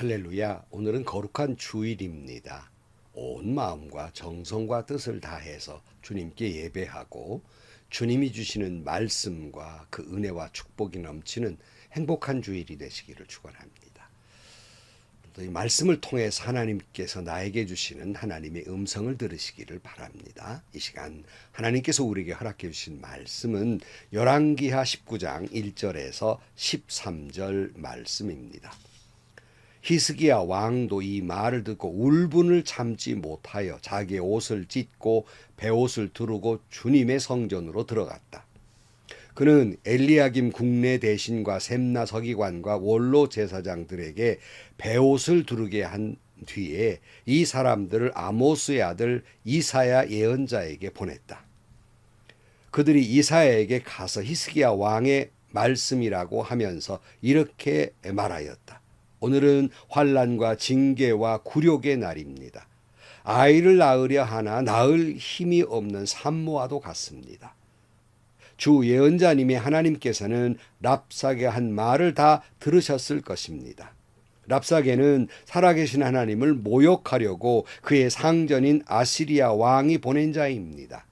할렐루야. 오늘은 거룩한 주일입니다. 온 마음과 정성과 뜻을 다해서 주님께 예배하고 주님이 주시는 말씀과 그 은혜와 축복이 넘치는 행복한 주일이 되시기를 축원합니다. 이 말씀을 통해서 하나님께서 나에게 주시는 하나님의 음성을 들으시기를 바랍니다. 이 시간 하나님께서 우리에게 허락해 주신 말씀은 열왕기하 19장 1절에서 13절 말씀입니다. 히스기야 왕도 이 말을 듣고 울분을 참지 못하여 자기의 옷을 찢고 베옷을 두르고 주님의 성전으로 들어갔다. 그는 엘리야김 국내 대신과 셈나 서기관과 원로 제사장들에게 베옷을 두르게 한 뒤에 이 사람들을 아모스의 아들 이사야 예언자에게 보냈다. 그들이 이사야에게 가서 히스기야 왕의 말씀이라고 하면서 이렇게 말하였다. 오늘은 환난과 징계와 굴욕의 날입니다. 아이를 낳으려 하나 낳을 힘이 없는 산모와도 같습니다. 주 예언자님의 하나님께서는 랍사게 한 말을 다 들으셨을 것입니다. 랍사게는 살아계신 하나님을 모욕하려고 그의 상전인 아시리아 왕이 보낸 자입니다.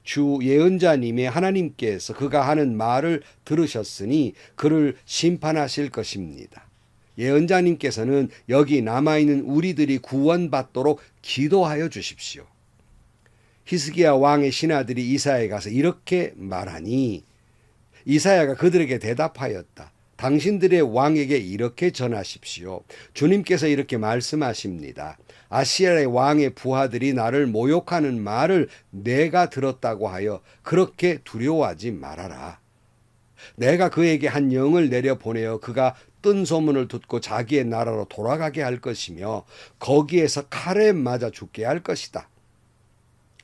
주 예언자님의 하나님께서 그가 하는 말을 들으셨으니 그를 심판하실 것입니다. 예언자님께서는 여기 남아있는 우리들이 구원받도록 기도하여 주십시오. 히스기야 왕의 신하들이 이사야에 가서 이렇게 말하니 이사야가 그들에게 대답하였다. 당신들의 왕에게 이렇게 전하십시오. 주님께서 이렇게 말씀하십니다. 아시리아의 왕의 부하들이 나를 모욕하는 말을 내가 들었다고 하여 그렇게 두려워하지 말아라. 내가 그에게 한 영을 내려보내어 그가 뜬 소문을 듣고 자기의 나라로 돌아가게 할 것이며 거기에서 칼에 맞아 죽게 할 것이다.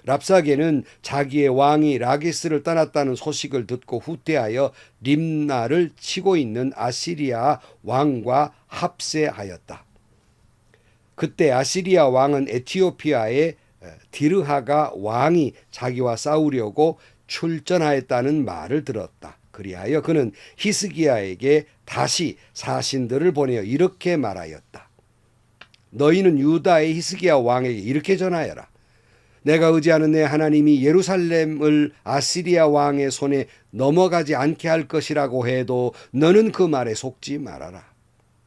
랍사게는 자기의 왕이 라기스를 떠났다는 소식을 듣고 후퇴하여 림나를 치고 있는 아시리아 왕과 합세하였다. 그때 아시리아 왕은 에티오피아의 디르하가 왕이 자기와 싸우려고 출전하였다는 말을 들었다. 그리하여 그는 히스기야에게 다시 사신들을 보내어 이렇게 말하였다. 너희는 유다의 히스기야 왕에게 이렇게 전하여라. 내가 의지하는 내 하나님이 예루살렘을 아시리아 왕의 손에 넘어가지 않게 할 것이라고 해도 너는 그 말에 속지 말아라.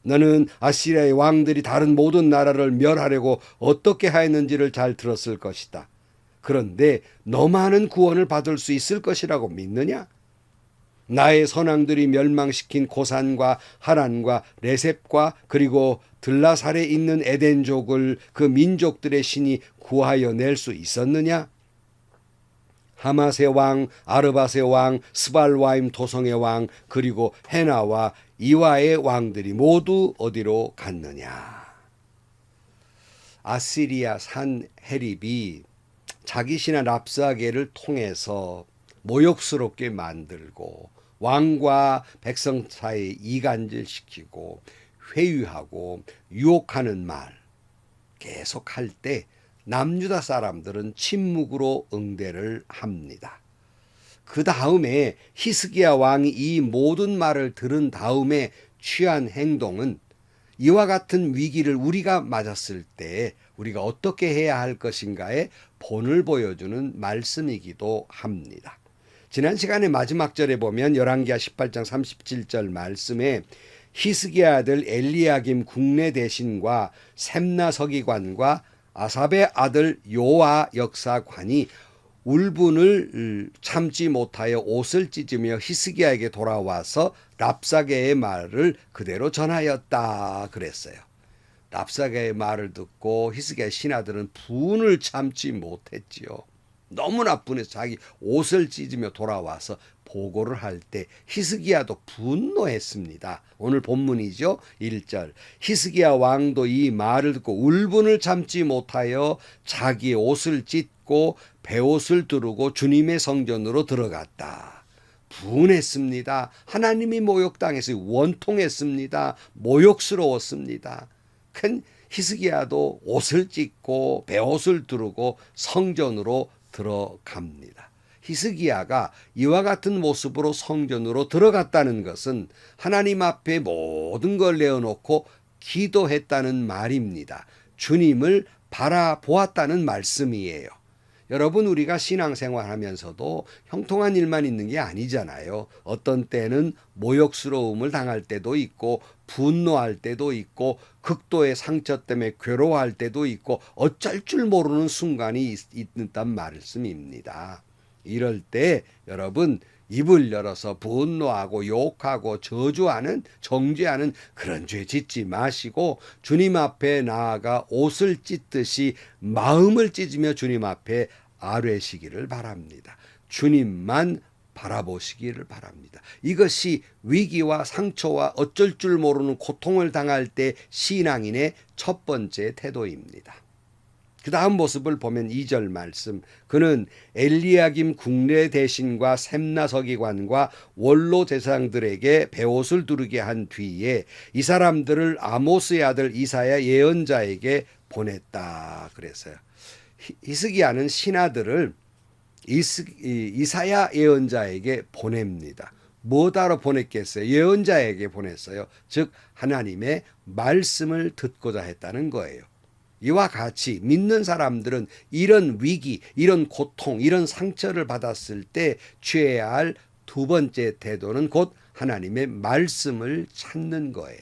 너는 아시리아의 왕들이 다른 모든 나라를 멸하려고 어떻게 하였는지를 잘 들었을 것이다. 그런데 너만은 구원을 받을 수 있을 것이라고 믿느냐? 나의 선왕들이 멸망시킨 고산과 하란과 레셉과 그리고 들라살에 있는 에덴족을 그 민족들의 신이 구하여 낼 수 있었느냐? 하맛의 왕, 아르밧의 왕, 스발와임 도성의 왕, 그리고 헤나와 이와의 왕들이 모두 어디로 갔느냐? 아시리아 산헤립이 자기 신하 랍사게를 통해서 모욕스럽게 만들고 왕과 백성 사이에 이간질시키고 회유하고 유혹하는 말 계속할 때 남유다 사람들은 침묵으로 응대를 합니다. 그 다음에 히스기야 왕이 이 모든 말을 들은 다음에 취한 행동은 이와 같은 위기를 우리가 맞았을 때 우리가 어떻게 해야 할 것인가에 본을 보여주는 말씀이기도 합니다. 지난 시간에 마지막 절에 보면 열왕기하 18장 37절 말씀에 히스기야 아들 엘리야김 국내 대신과 셈나 서기관과 아삽의 아들 요아 역사관이 울분을 참지 못하여 옷을 찢으며 히스기야에게 돌아와서 랍사게의 말을 그대로 전하였다 그랬어요. 랍사게의 말을 듣고 히스기야 신하들은 분을 참지 못했지요. 너무나 분해서 자기 옷을 찢으며 돌아와서 보고를 할 때 히스기야도 분노했습니다. 오늘 본문이죠. 1절. 히스기야 왕도 이 말을 듣고 울분을 참지 못하여 자기의 옷을 찢고 베옷을 두르고 주님의 성전으로 들어갔다. 분했습니다. 하나님이 모욕당해서 원통했습니다. 모욕스러웠습니다. 큰 히스기야도 옷을 찢고 베옷을 두르고 성전으로 들어갑니다. 히스기야가 이와 같은 모습으로 성전으로 들어갔다는 것은 하나님 앞에 모든 걸 내어놓고 기도했다는 말입니다. 주님을 바라보았다는 말씀이에요. 여러분, 우리가 신앙생활하면서도 형통한 일만 있는 게 아니잖아요. 어떤 때는 모욕스러움을 당할 때도 있고 분노할 때도 있고 극도의 상처 때문에 괴로워할 때도 있고 어쩔 줄 모르는 순간이 있단 말씀입니다. 이럴 때 여러분, 입을 열어서 분노하고 욕하고 저주하는, 정죄하는 그런 죄 짓지 마시고 주님 앞에 나아가 옷을 찢듯이 마음을 찢으며 주님 앞에 아뢰시기를 바랍니다. 주님만 바라보시기를 바랍니다. 이것이 위기와 상처와 어쩔 줄 모르는 고통을 당할 때 신앙인의 첫 번째 태도입니다. 그 다음 모습을 보면 2절 말씀, 그는 엘리야김 국내 대신과 셈나 서기관과 원로 제사장들에게 베옷을 두르게 한 뒤에 이 사람들을 아모스의 아들 이사야 예언자에게 보냈다 그랬어요. 히스기야는 신하들을 이사야 예언자에게 보냅니다. 뭐하러 보냈겠어요? 예언자에게 보냈어요. 즉 하나님의 말씀을 듣고자 했다는 거예요. 이와 같이 믿는 사람들은 이런 위기, 이런 고통, 이런 상처를 받았을 때 취해야 할 두 번째 태도는 곧 하나님의 말씀을 찾는 거예요.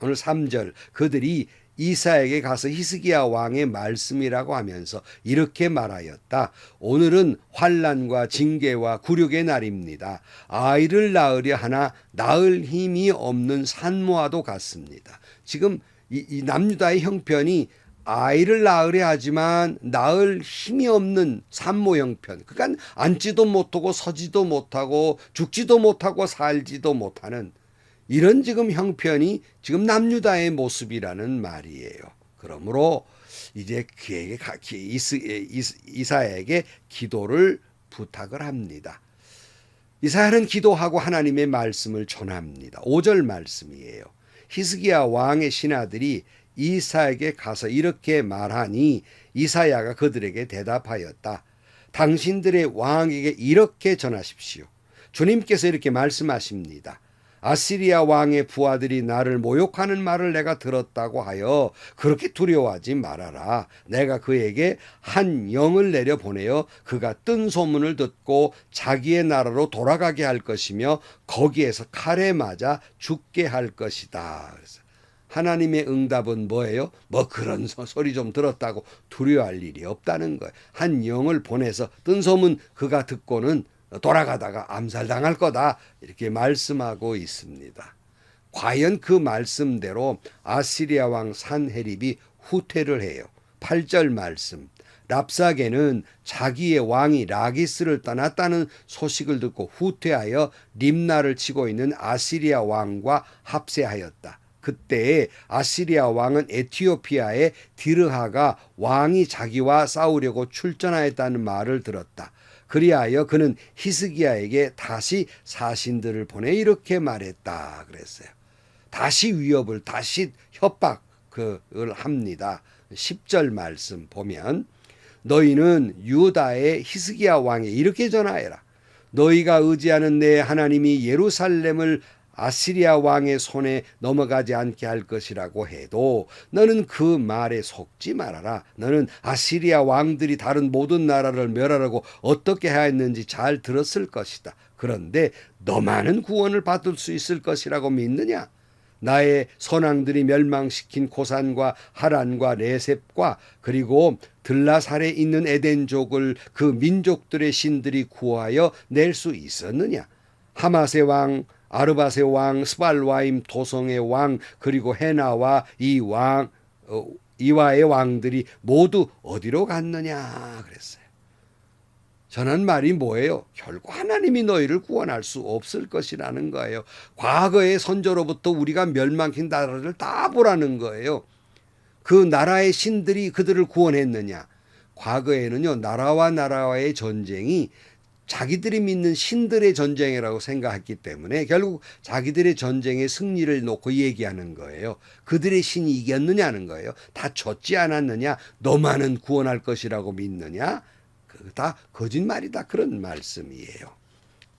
오늘 3절, 그들이 이사에게 가서 히스기야 왕의 말씀이라고 하면서 이렇게 말하였다. 오늘은 환난과 징계와 굴욕의 날입니다. 아이를 낳으려 하나 낳을 힘이 없는 산모와도 같습니다. 지금 이 남유다의 형편이 아이를 낳으려 하지만 낳을 힘이 없는 산모 형편, 그러니까 앉지도 못하고 서지도 못하고 죽지도 못하고 살지도 못하는 이런 지금 형편이 지금 남유다의 모습이라는 말이에요. 그러므로 이제 그에게 이사야에게 기도를 부탁을 합니다. 이사야는 기도하고 하나님의 말씀을 전합니다. 5절 말씀이에요. 히스기야 왕의 신하들이 이사야에게 가서 이렇게 말하니 이사야가 그들에게 대답하였다. 당신들의 왕에게 이렇게 전하십시오. 주님께서 이렇게 말씀하십니다. 아시리아 왕의 부하들이 나를 모욕하는 말을 내가 들었다고 하여 그렇게 두려워하지 말아라. 내가 그에게 한 영을 내려 보내어 그가 뜬 소문을 듣고 자기의 나라로 돌아가게 할 것이며 거기에서 칼에 맞아 죽게 할 것이다. 그래서 하나님의 응답은 뭐예요? 뭐 그런 소리 좀 들었다고 두려워할 일이 없다는 거예요. 한 영을 보내서 뜬 소문 그가 듣고는 돌아가다가 암살당할 거다 이렇게 말씀하고 있습니다. 과연 그 말씀대로 아시리아 왕 산헤립이 후퇴를 해요. 8절 말씀, 랍사게는 자기의 왕이 라기스를 떠났다는 소식을 듣고 후퇴하여 림나를 치고 있는 아시리아 왕과 합세하였다. 그때 아시리아 왕은 에티오피아의 디르하가 왕이 자기와 싸우려고 출전하였다는 말을 들었다. 그리하여 그는 히스기야에게 다시 사신들을 보내 이렇게 말했다 그랬어요. 다시 위협을, 다시 협박을 합니다. 10절 말씀 보면 너희는 유다의 히스기야 왕에 이렇게 전하여라. 너희가 의지하는 내 하나님이 예루살렘을 아시리아 왕의 손에 넘어가지 않게 할 것이라고 해도 너는 그 말에 속지 말아라. 너는 아시리아 왕들이 다른 모든 나라를 멸하라고 어떻게 하였는지 잘 들었을 것이다. 그런데 너만은 구원을 받을 수 있을 것이라고 믿느냐? 나의 선왕들이 멸망시킨 고산과 하란과 레셉과 그리고 들라살에 있는 에덴족을 그 민족들의 신들이 구하여 낼 수 있었느냐? 하맛의 왕, 아르밧의 왕, 스발와임 도성의 왕, 그리고 헤나와 이와의 왕들이 모두 어디로 갔느냐 그랬어요. 전한 말이 뭐예요? 결국 하나님이 너희를 구원할 수 없을 것이라는 거예요. 과거의 선조로부터 우리가 멸망시킨 나라를 다 보라는 거예요. 그 나라의 신들이 그들을 구원했느냐? 과거에는요, 나라와 나라와의 전쟁이 자기들이 믿는 신들의 전쟁이라고 생각했기 때문에 결국 자기들의 전쟁의 승리를 놓고 얘기하는 거예요. 그들의 신이 이겼느냐는 거예요. 다 졌지 않았느냐? 너만은 구원할 것이라고 믿느냐? 그거 다 거짓말이다. 그런 말씀이에요.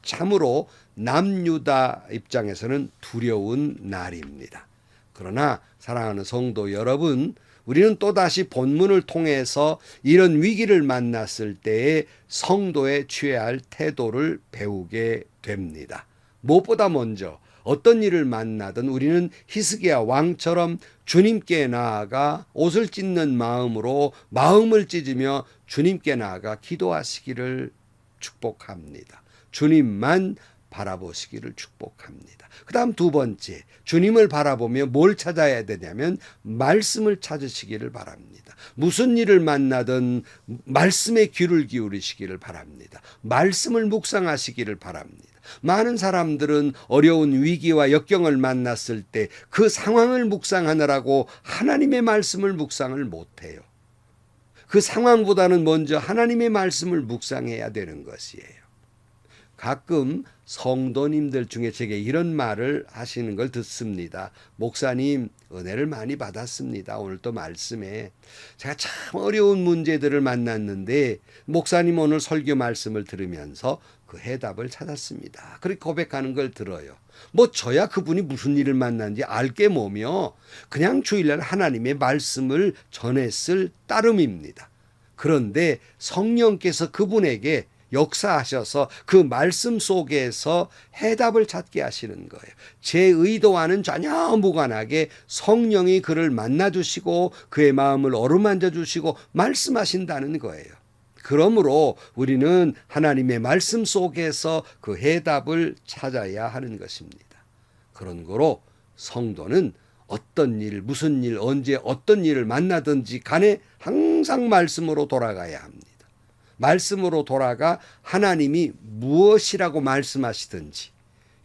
참으로 남유다 입장에서는 두려운 날입니다. 그러나 사랑하는 성도 여러분, 우리는 또다시 본문을 통해서 이런 위기를 만났을 때에 성도의 취해야 할 태도를 배우게 됩니다. 무엇보다 먼저 어떤 일을 만나든 우리는 히스기야 왕처럼 주님께 나아가 옷을 찢는 마음으로 마음을 찢으며 주님께 나아가 기도하시기를 축복합니다. 주님만 바라보시기를 축복합니다. 그 다음 두 번째, 주님을 바라보며 뭘 찾아야 되냐면 말씀을 찾으시기를 바랍니다. 무슨 일을 만나든 말씀에 귀를 기울이시기를 바랍니다. 말씀을 묵상하시기를 바랍니다. 많은 사람들은 어려운 위기와 역경을 만났을 때 그 상황을 묵상하느라고 하나님의 말씀을 묵상을 못해요. 그 상황보다는 먼저 하나님의 말씀을 묵상해야 되는 것이에요. 가끔 성도님들 중에 제게 이런 말을 하시는 걸 듣습니다. 목사님, 은혜를 많이 받았습니다. 오늘 또 말씀에 제가 참 어려운 문제들을 만났는데 목사님 오늘 설교 말씀을 들으면서 그 해답을 찾았습니다. 그렇게 고백하는 걸 들어요. 뭐 저야 그분이 무슨 일을 만났는지 알게 뭐며 그냥 주일날 하나님의 말씀을 전했을 따름입니다. 그런데 성령께서 그분에게 역사하셔서 그 말씀 속에서 해답을 찾게 하시는 거예요. 제 의도와는 전혀 무관하게 성령이 그를 만나주시고 그의 마음을 어루만져 주시고 말씀하신다는 거예요. 그러므로 우리는 하나님의 말씀 속에서 그 해답을 찾아야 하는 것입니다. 그런 거로 성도는 어떤 일, 무슨 일, 언제 어떤 일을 만나든지 간에 항상 말씀으로 돌아가야 합니다. 말씀으로 돌아가 하나님이 무엇이라고 말씀하시든지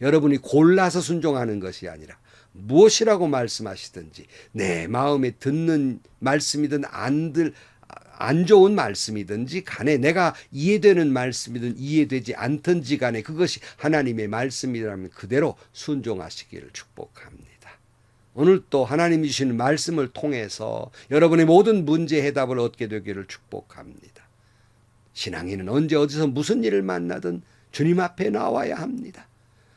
여러분이 골라서 순종하는 것이 아니라 무엇이라고 말씀하시든지 내 마음에 듣는 말씀이든 안 좋은 말씀이든지 간에 내가 이해되는 말씀이든 이해되지 않든지 간에 그것이 하나님의 말씀이라면 그대로 순종하시기를 축복합니다. 오늘 또 하나님이 주시는 말씀을 통해서 여러분의 모든 문제 해답을 얻게 되기를 축복합니다. 신앙인은 언제 어디서 무슨 일을 만나든 주님 앞에 나와야 합니다.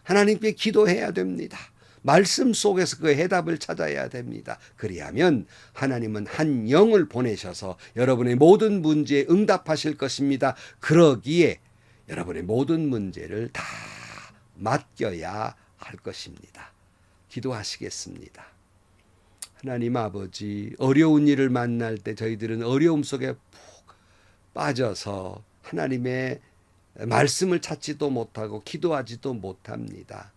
하나님께 기도해야 됩니다. 말씀 속에서 그 해답을 찾아야 됩니다. 그리하면 하나님은 한 영을 보내셔서 여러분의 모든 문제에 응답하실 것입니다. 그러기에 여러분의 모든 문제를 다 맡겨야 할 것입니다. 기도하시겠습니다. 하나님 아버지, 어려운 일을 만날 때 저희들은 어려움 속에 푹 빠져서 하나님의 말씀을 찾지도 못하고 기도하지도 못합니다.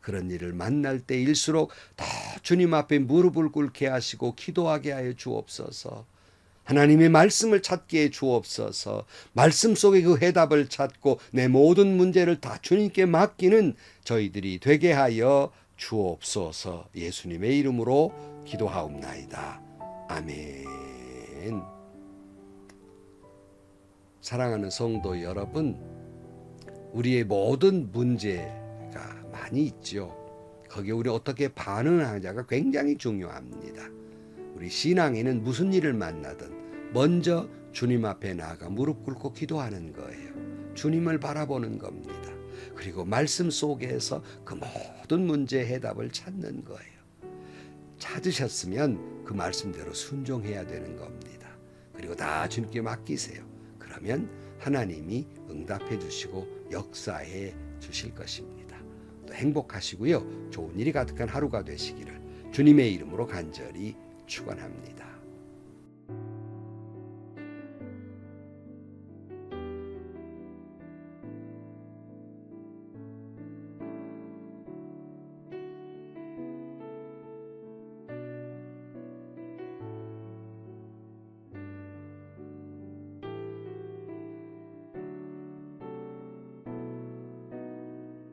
그런 일을 만날 때일수록 더 주님 앞에 무릎을 꿇게 하시고 기도하게 하여 주옵소서. 하나님의 말씀을 찾게 해 주옵소서. 말씀 속에 그 해답을 찾고 내 모든 문제를 다 주님께 맡기는 저희들이 되게 하여 주옵소서. 예수님의 이름으로 기도하옵나이다. 아멘. 사랑하는 성도 여러분, 우리의 모든 문제가 많이 있죠. 거기에 우리 어떻게 반응하냐가 굉장히 중요합니다. 우리 신앙에는 무슨 일을 만나든 먼저 주님 앞에 나아가 무릎 꿇고 기도하는 거예요. 주님을 바라보는 겁니다. 그리고 말씀 속에서 그 모든 문제의 해답을 찾는 거예요. 찾으셨으면 그 말씀대로 순종해야 되는 겁니다. 그리고 다 주님께 맡기세요. 그러면 하나님이 응답해 주시고 역사해 주실 것입니다. 또 행복하시고요. 좋은 일이 가득한 하루가 되시기를 주님의 이름으로 간절히 축원합니다.